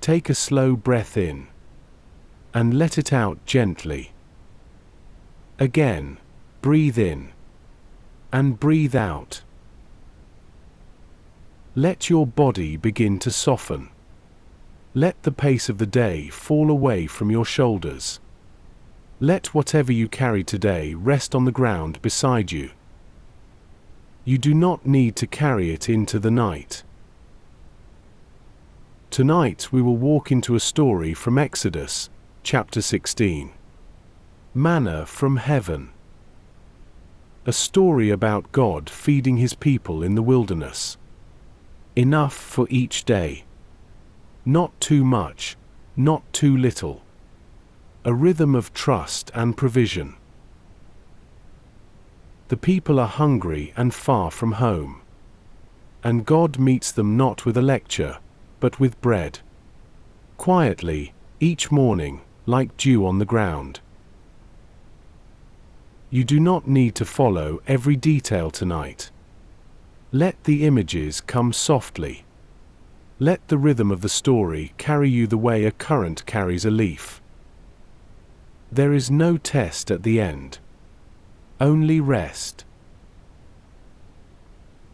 Take a slow breath in and let it out gently. Again, breathe in and breathe out. Let your body begin to soften. Let the pace of the day fall away from your shoulders. Let whatever you carry today rest on the ground beside you. You do not need to carry it into the night. Tonight we will walk into a story from Exodus, chapter 16. Manna from heaven. A story about God feeding his people in the wilderness. Enough for each day. Not too much, not too little. A rhythm of trust and provision. The people are hungry and far from home. And God meets them not with a lecture, but with bread. Quietly, each morning, like dew on the ground. You do not need to follow every detail tonight. Let the images come softly. Let the rhythm of the story carry you the way a current carries a leaf. There is no test at the end. Only rest.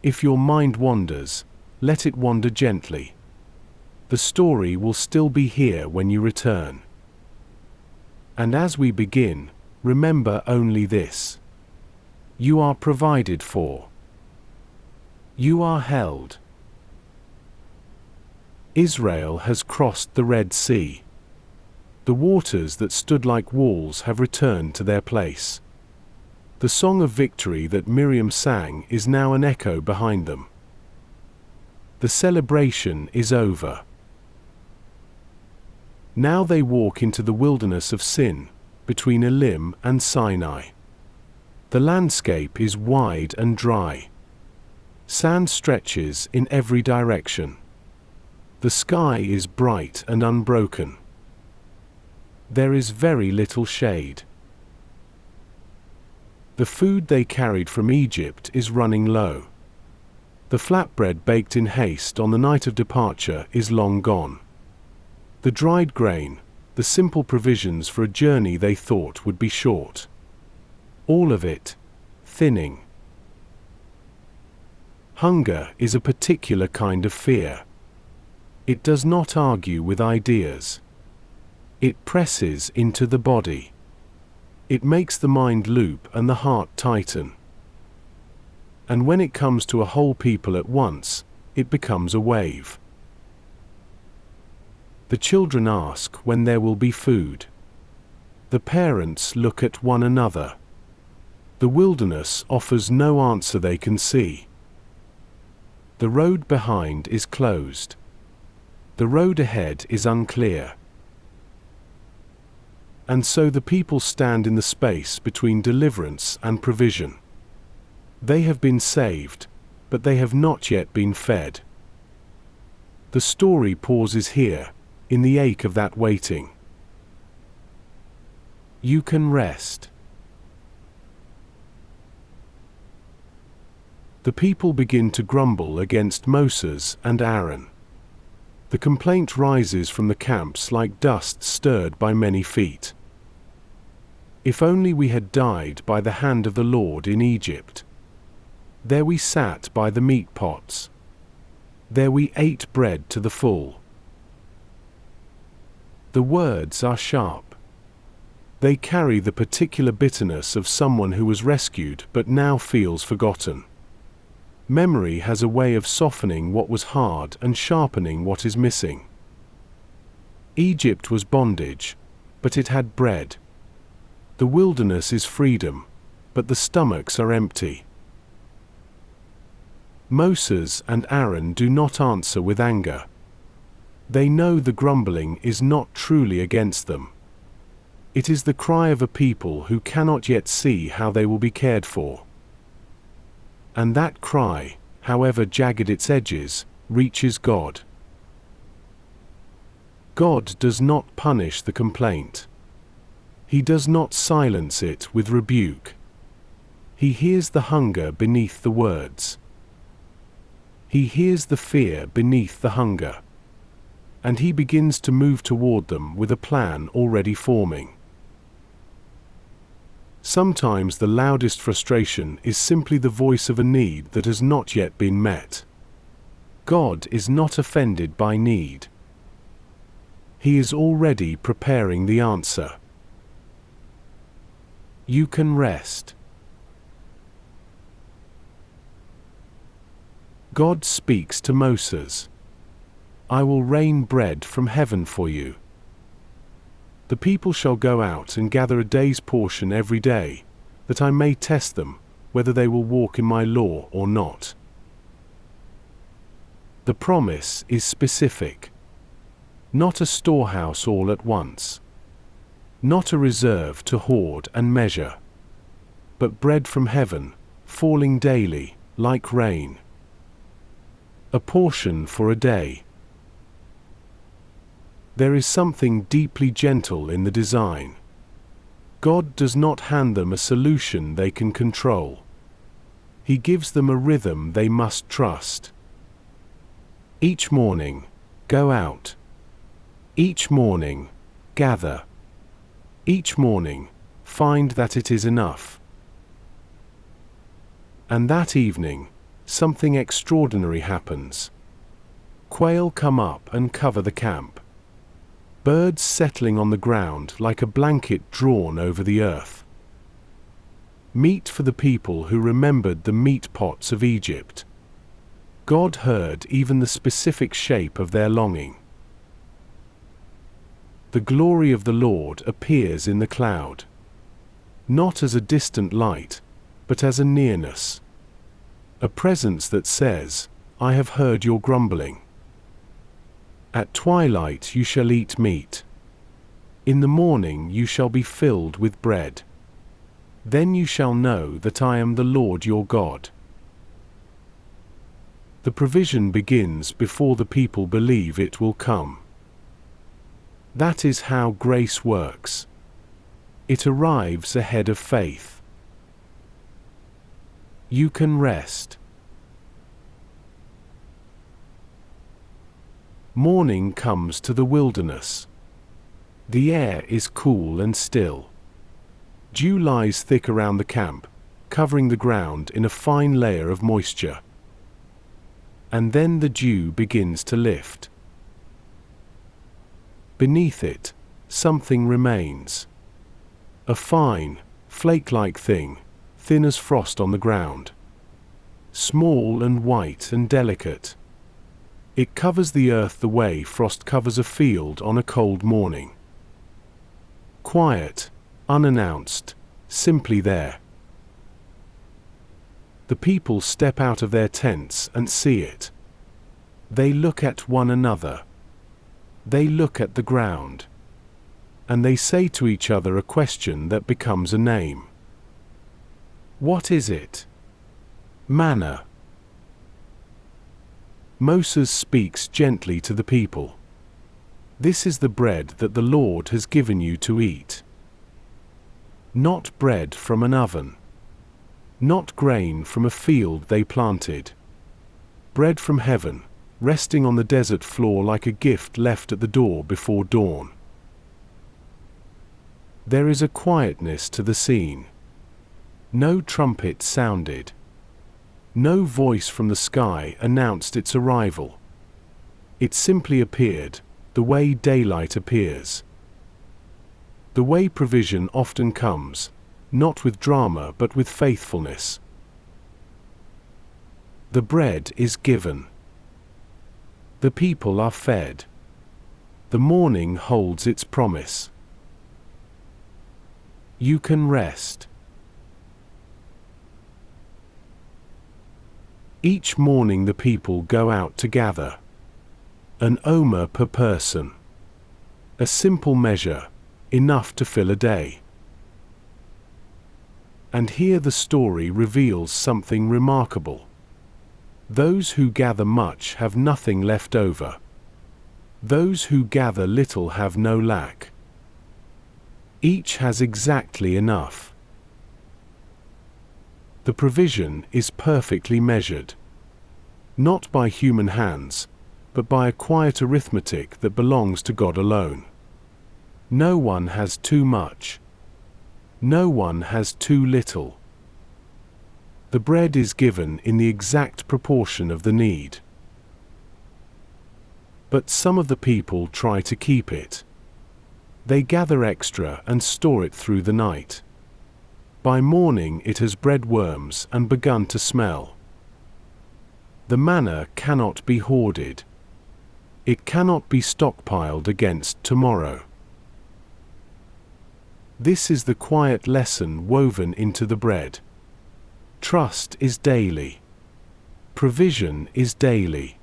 If your mind wanders, let it wander gently. The story will still be here when you return. And as we begin, remember only this. You are provided for. You are held. Israel has crossed the Red Sea. The waters that stood like walls have returned to their place. The song of victory that Miriam sang is now an echo behind them. The celebration is over. Now they walk into the wilderness of Sin, between Elim and Sinai. The landscape is wide and dry. Sand stretches in every direction. The sky is bright and unbroken. There is very little shade. The food they carried from Egypt is running low. The flatbread baked in haste on the night of departure is long gone. The dried grain, the simple provisions for a journey they thought would be short. All of it, thinning. Hunger is a particular kind of fear. It does not argue with ideas. It presses into the body. It makes the mind loop and the heart tighten. And when it comes to a whole people at once, it becomes a wave. The children ask when there will be food. The parents look at one another. The wilderness offers no answer they can see. The road behind is closed. The road ahead is unclear. And so the people stand in the space between deliverance and provision. They have been saved, but they have not yet been fed. The story pauses here, in the ache of that waiting. You can rest. The people begin to grumble against Moses and Aaron. The complaint rises from the camps like dust stirred by many feet. If only we had died by the hand of the Lord in Egypt. There we sat by the meat pots. There we ate bread to the full. The words are sharp. They carry the particular bitterness of someone who was rescued but now feels forgotten. Memory has a way of softening what was hard and sharpening what is missing. Egypt was bondage, but it had bread. The wilderness is freedom, but the stomachs are empty. Moses and Aaron do not answer with anger. They know the grumbling is not truly against them. It is the cry of a people who cannot yet see how they will be cared for. And that cry, however jagged its edges, reaches God. God does not punish the complaint. He does not silence it with rebuke. He hears the hunger beneath the words. He hears the fear beneath the hunger. and he begins to move toward them with a plan already forming. Sometimes the loudest frustration is simply the voice of a need that has not yet been met. God is not offended by need. He is already preparing the answer. You can rest. God speaks to Moses. I will rain bread from heaven for you. The people shall go out and gather a day's portion every day, that I may test them, whether they will walk in my law or not. The promise is specific. Not a storehouse all at once. Not a reserve to hoard and measure. But bread from heaven, falling daily, like rain. A portion for a day. There is something deeply gentle in the design. God does not hand them a solution they can control. He gives them a rhythm they must trust. Each morning, go out. Each morning, gather. Each morning, find that it is enough. And that evening, something extraordinary happens. Quail come up and cover the camp. Birds settling on the ground like a blanket drawn over the earth. Meat for the people who remembered the meat pots of Egypt. God heard even the specific shape of their longing. The glory of the Lord appears in the cloud. Not as a distant light, but as a nearness. A presence that says, I have heard your grumbling. At twilight you shall eat meat. In the morning you shall be filled with bread. Then you shall know that I am the Lord your God. The provision begins before the people believe it will come. That is how grace works. It arrives ahead of faith. You can rest. Morning comes to the wilderness. The air is cool and still. Dew lies thick around the camp, covering the ground in a fine layer of moisture. And then the dew begins to lift. Beneath it, something remains. A fine, flake-like thing, thin as frost on the ground. Small and white and delicate. It covers the earth the way frost covers a field on a cold morning. Quiet, unannounced, simply there. The people step out of their tents and see it. They look at one another. They look at the ground. And they say to each other a question that becomes a name. What is it? Manna. Moses speaks gently to the people. This is the bread that the Lord has given you to eat. Not bread from an oven. Not grain from a field they planted. Bread from heaven, resting on the desert floor like a gift left at the door before dawn. There is a quietness to the scene. No trumpet sounded. No voice from the sky announced its arrival. It simply appeared, the way daylight appears. The way provision often comes, not with drama but with faithfulness. The bread is given. The people are fed. The morning holds its promise. You can rest. Each morning the people go out to gather. An omer per person. A simple measure, enough to fill a day. And here the story reveals something remarkable. Those who gather much have nothing left over. Those who gather little have no lack. Each has exactly enough. The provision is perfectly measured. Not by human hands, but by a quiet arithmetic that belongs to God alone. No one has too much. No one has too little. The bread is given in the exact proportion of the need. But some of the people try to keep it. They gather extra and store it through the night. By morning it has bred worms and begun to smell. The manna cannot be hoarded. It cannot be stockpiled against tomorrow. This is the quiet lesson woven into the bread. Trust is daily. Provision is daily.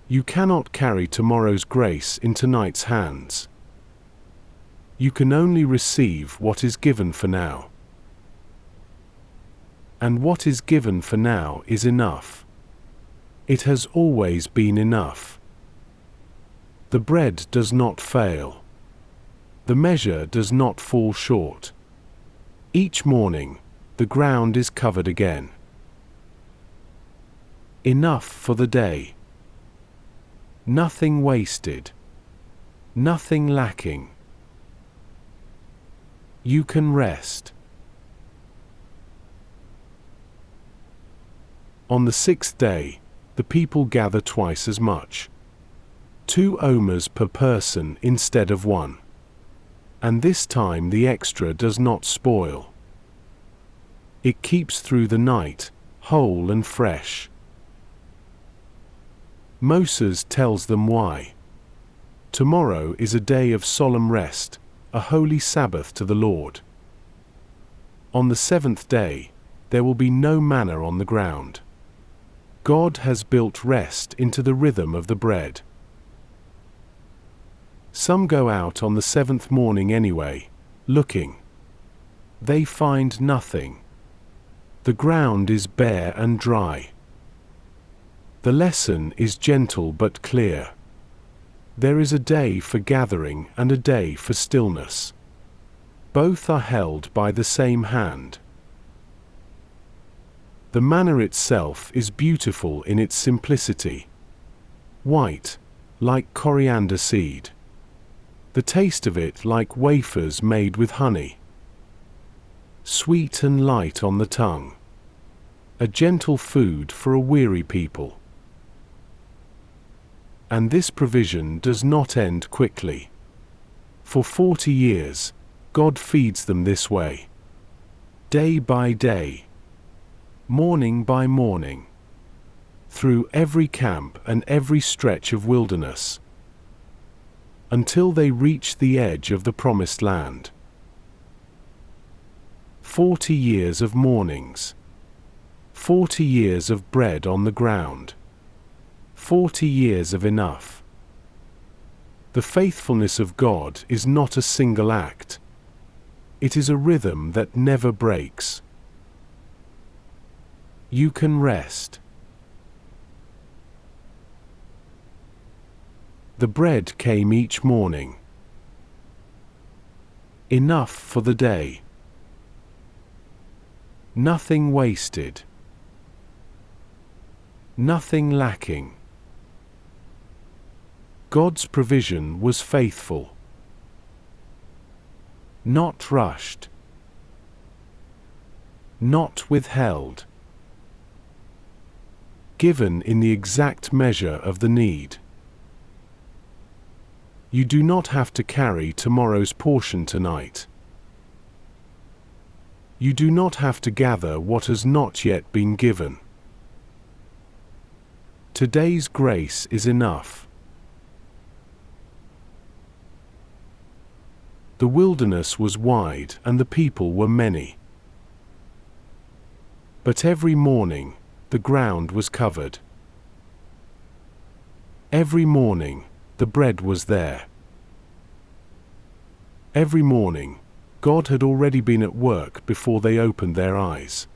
You cannot carry tomorrow's grace in tonight's hands. You can only receive what is given for now. And what is given for now is enough. It has always been enough. The bread does not fail. The measure does not fall short. Each morning, the ground is covered again. Enough for the day. Nothing wasted. Nothing lacking. You can rest. On the 6th day, the people gather twice as much. 2 omers per person instead of 1. And this time the extra does not spoil. It keeps through the night, whole and fresh. Moses tells them why. Tomorrow is a day of solemn rest, a holy Sabbath to the Lord. On the 7th day, there will be no manna on the ground. God has built rest into the rhythm of the bread. Some go out on the 7th morning anyway, looking. They find nothing. The ground is bare and dry. The lesson is gentle but clear. There is a day for gathering and a day for stillness. Both are held by the same hand. The manna itself is beautiful in its simplicity. White, like coriander seed. The taste of it like wafers made with honey. Sweet and light on the tongue. A gentle food for a weary people. And this provision does not end quickly. For 40 years, God feeds them this way. Day by day. Morning by morning. Through every camp and every stretch of wilderness. Until they reach the edge of the promised land. 40 years of mornings. 40 years of bread on the ground. 40 years of enough. The faithfulness of God is not a single act. It is a rhythm that never breaks. You can rest. The bread came each morning. Enough for the day. Nothing wasted. Nothing lacking. God's provision was faithful. Not rushed. Not withheld. Given in the exact measure of the need. You do not have to carry tomorrow's portion tonight. You do not have to gather what has not yet been given. Today's grace is enough. The wilderness was wide and the people were many. But every morning, the ground was covered. Every morning, the bread was there. Every morning, God had already been at work before they opened their eyes.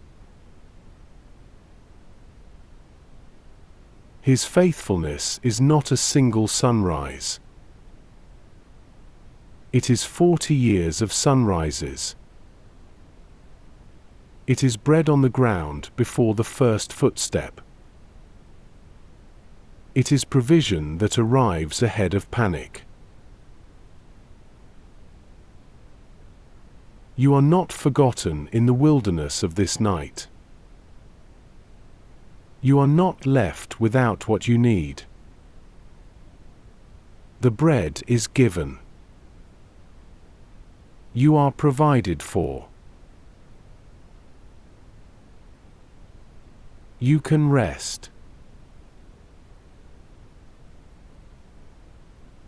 His faithfulness is not a single sunrise. It is 40 years of sunrises. It is bread on the ground before the first footstep. It is provision that arrives ahead of panic. You are not forgotten in the wilderness of this night. You are not left without what you need. The bread is given. You are provided for. You can rest.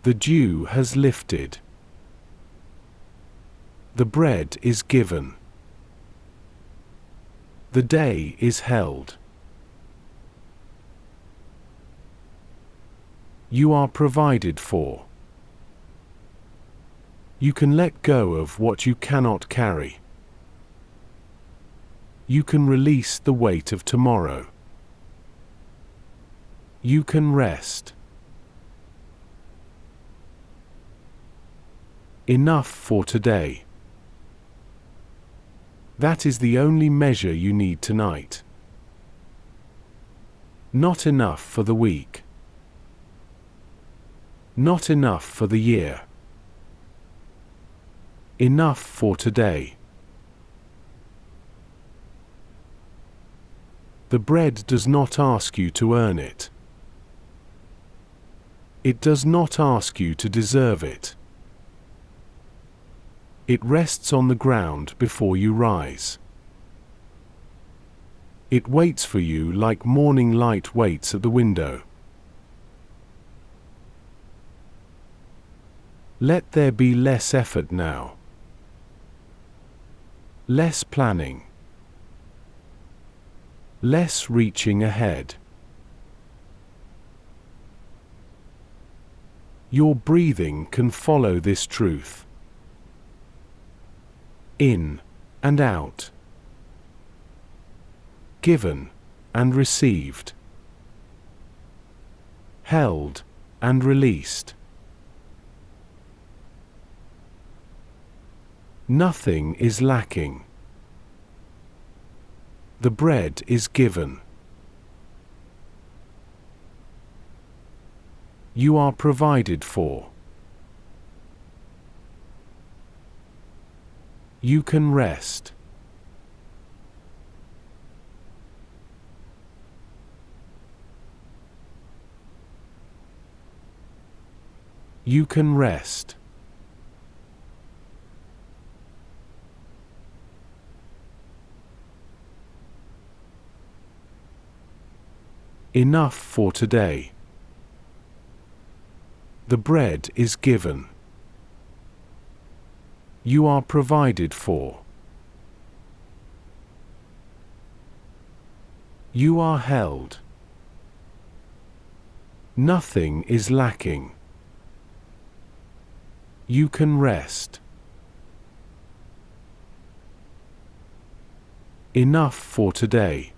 The dew has lifted. The bread is given. The day is held. You are provided for. You can let go of what you cannot carry. You can release the weight of tomorrow. You can rest. Enough for today. That is the only measure you need tonight. Not enough for the week. Not enough for the year. Enough for today. The bread does not ask you to earn it. It does not ask you to deserve it. It rests on the ground before you rise. It waits for you like morning light waits at the window. Let there be less effort now. Less planning. Less reaching ahead. Your breathing can follow this truth. In and out. Given and received. Held and released. Nothing is lacking. The bread is given. You are provided for. You can rest. You can rest. Enough for today. The bread is given. You are provided for. You are held. Nothing is lacking. You can rest. Enough for today.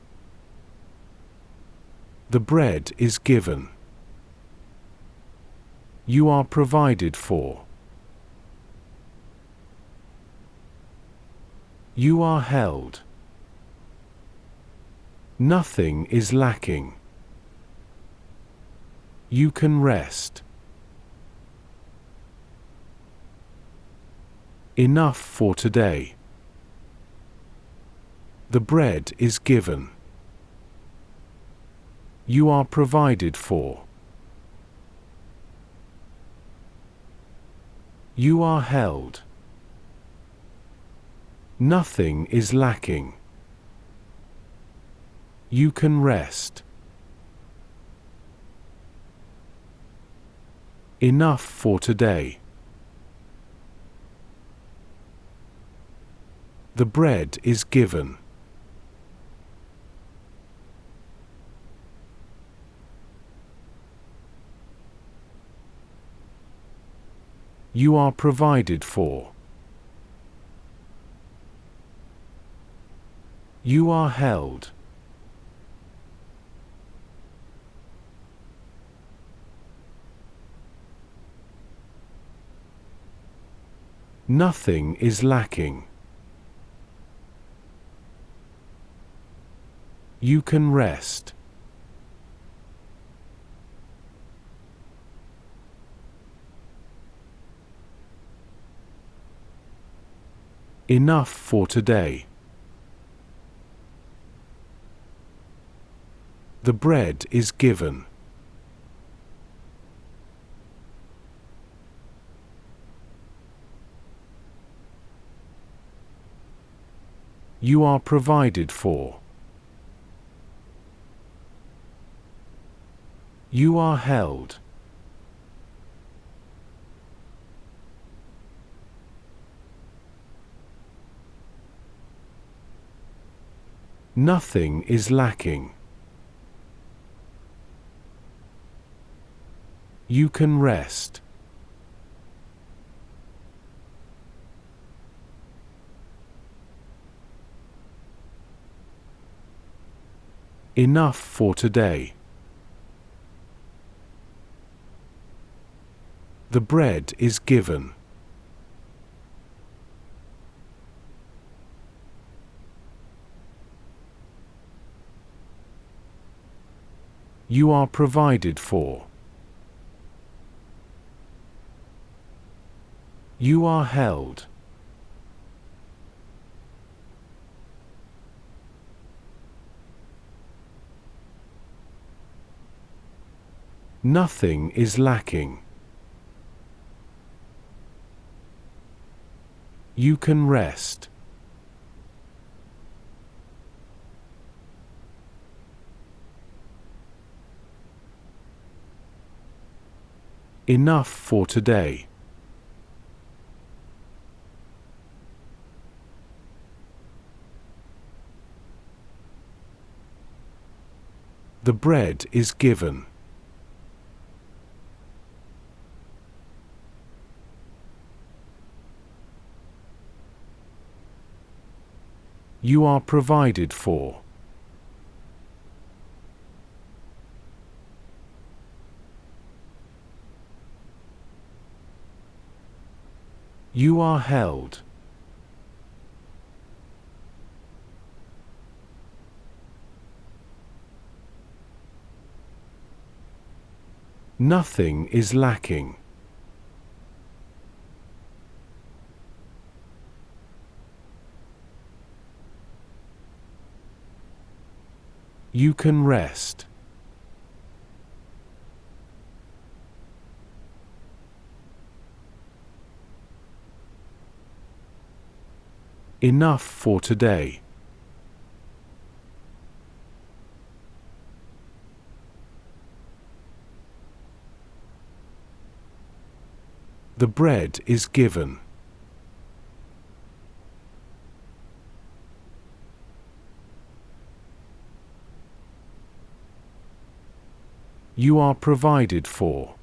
The bread is given. You are provided for. You are held. Nothing is lacking. You can rest. Enough for today. The bread is given. You are provided for. You are held. Nothing is lacking. You can rest. Enough for today. The bread is given. You are provided for. You are held. Nothing is lacking. You can rest. Enough for today. The bread is given. You are provided for. You are held. Nothing is lacking. You can rest. Enough for today. The bread is given. You are provided for. You are held. Nothing is lacking. You can rest. Enough for today. The bread is given. You are provided for. You are held. Nothing is lacking. You can rest. Enough for today. The bread is given. You are provided for.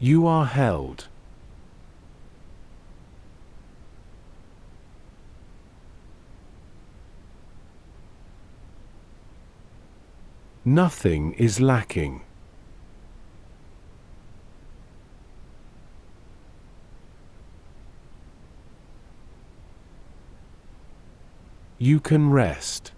You are held. Nothing is lacking. You can rest.